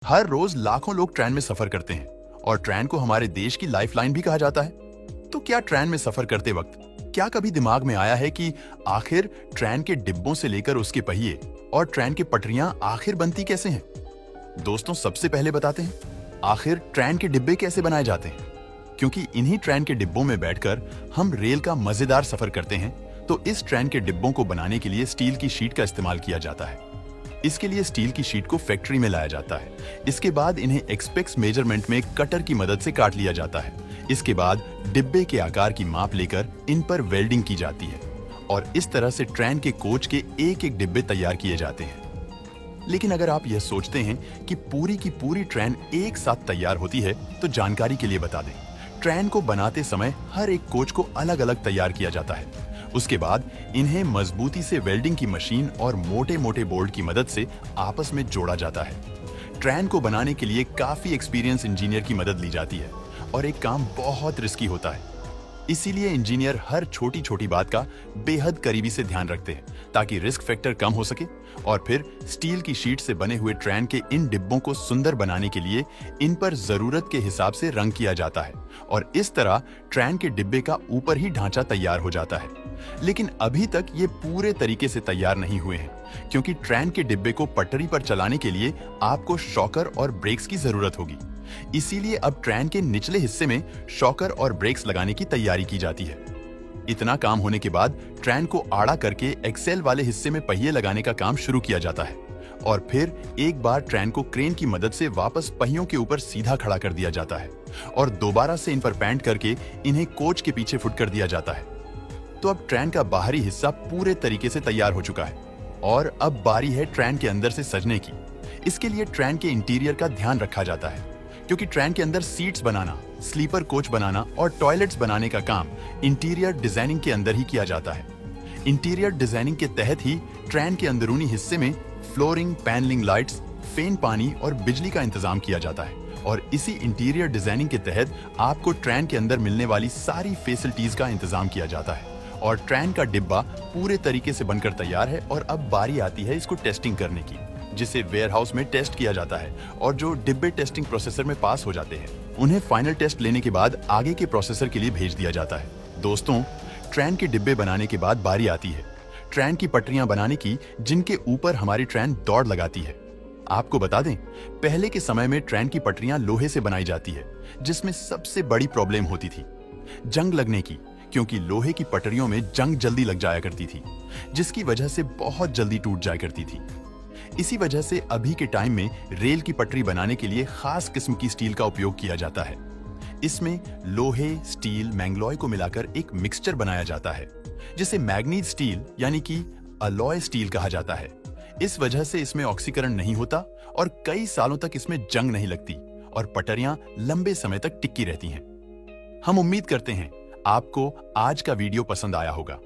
हर रोज लाखों लोग ट्रेन में सफर करते हैं और ट्रेन को हमारे देश की लाइफलाइन भी कहा जाता है। तो क्या ट्रेन में सफर करते वक्त क्या कभी दिमाग में आया है कि आखिर ट्रेन के डिब्बों से लेकर उसके पहिए और ट्रेन की पटरियां आखिर बनती कैसे हैं? दोस्तों, सबसे पहले बताते हैं आखिर ट्रेन के डिब्बे कैसे बनाए जाते हैं। क्योंकि इन्हीं ट्रेन के डिब्बों में बैठकर हम रेल का मजेदार सफर करते हैं, तो इस ट्रेन के डिब्बों को बनाने के लिए स्टील की शीट का इस्तेमाल किया जाता है। इसके लिए स्टील की शीट को फैक्ट्री में लाया जाता है। इसके बाद इन्हें एक्सपेक्स मेजरमेंट में कटर की मदद से काट लिया जाता है। इसके बाद डिब्बे के आकार की माप लेकर इन पर वेल्डिंग की जाती है और इस तरह से ट्रेन के कोच के एक एक डिब्बे तैयार किए जाते हैं। लेकिन अगर आप यह सोचते हैं कि पूरी की पूरी ट्रेन एक साथ तैयार होती है, तो जानकारी के लिए बता दें, ट्रेन को बनाते समय हर एक कोच को अलग अलग तैयार किया जाता है। उसके बाद इन्हें मजबूती से वेल्डिंग की मशीन और मोटे मोटे बोल्ट की मदद से आपस में जोड़ा जाता है। ट्रेन को बनाने के लिए काफी एक्सपीरियंस इंजीनियर की मदद ली जाती है और एक काम बहुत रिस्की होता है। इसीलिए इंजीनियर हर छोटी छोटी बात का बेहद करीबी से ध्यान रखते हैं ताकि रिस्क फैक्टर कम हो सके। और फिर स्टील की शीट से बने हुए ट्रेन के इन डिब्बों को सुंदर बनाने के लिए इन पर जरूरत के हिसाब से रंग किया जाता है और इस तरह ट्रेन के डिब्बे का ऊपर ही ढांचा तैयार हो जाता है। लेकिन अभी तक ये पूरे तरीके से तैयार नहीं हुए हैं, क्योंकि ट्रेन के डिब्बे को पटरी पर चलाने के लिए आपको शॉकर और ब्रेक्स की जरूरत होगी। इसीलिए अब ट्रेन के निचले हिस्से में शॉकर और ब्रेक्स लगाने की तैयारी की जाती है। इतना काम होने के बाद ट्रेन को आड़ा करके एक्सेल वाले हिस्से में पहिए लगाने का काम शुरू किया जाता है और फिर एक बार ट्रेन को क्रेन की मदद से वापस पहियों के ऊपर सीधा खड़ा कर दिया जाता है और दोबारा से इन पर पैंट करके इन्हें कोच के पीछे फुट कर दिया जाता है। तो अब ट्रेन का बाहरी हिस्सा पूरे तरीके से तैयार हो चुका है और अब बारी है ट्रेन के अंदर से सजने की। इसके लिए ट्रेन के इंटीरियर का ध्यान रखा जाता है, क्योंकि ट्रेन के अंदर सीट्स बनाना, स्लीपर कोच बनाना और टॉयलेट्स बनाने का काम इंटीरियर डिजाइनिंग के अंदर ही किया जाता है। इंटीरियर डिजाइनिंग के तहत ही ट्रेन के अंदरूनी हिस्से में फ्लोरिंग, पैनलिंग, लाइट्स, फैन, पानी और बिजली का इंतजाम किया जाता है और इसी इंटीरियर डिजाइनिंग के तहत आपको ट्रेन के अंदर मिलने वाली सारी फैसिलिटीज का इंतजाम किया जाता है और ट्रेन का डिब्बा पूरे तरीके से बनकर तैयार है। और अब बारी आती है इसको टेस्टिंग करने की, जिसे वेयरहाउस में टेस्ट किया जाता है और जो डिब्बे टेस्टिंग प्रोसेसर में पास हो जाते हैं, उन्हें फाइनल टेस्ट लेने के बाद आगे के प्रोसेसर के लिए भेज दिया जाता है। दोस्तों, ट्रेन के डिब्बे बनाने के बाद बारी आती है ट्रेन की पटरियां बनाने की, जिनके ऊपर हमारी ट्रेन दौड़ लगाती है। आपको बता दें, पहले के समय में ट्रेन की पटरियां लोहे से बनाई जाती है, जिसमें सबसे बड़ी प्रॉब्लम होती थी जंग लगने की, क्योंकि लोहे की पटरियों में जंग जल्दी लग जाया करती थी, जिसकी वजह से बहुत जल्दी टूट जाया करती थी। इसी वजह से अभी के टाइम में रेल की पटरी बनाने के लिए खास किस्म की स्टील का उपयोग किया जाता है। इसमें लोहे, स्टील, मैंगलोय को मिलाकर एक मिक्सचर बनाया जाता है, जिसे मैग्नीज स्टील यानी कि अलॉय स्टील कहा जाता है। इस वजह से इसमें ऑक्सीकरण नहीं होता और कई सालों तक इसमें जंग नहीं लगती और पटरियां लंबे समय तक टिकी रहती हैं। हम उम्मीद करते हैं आपको आज का वीडियो पसंद आया होगा।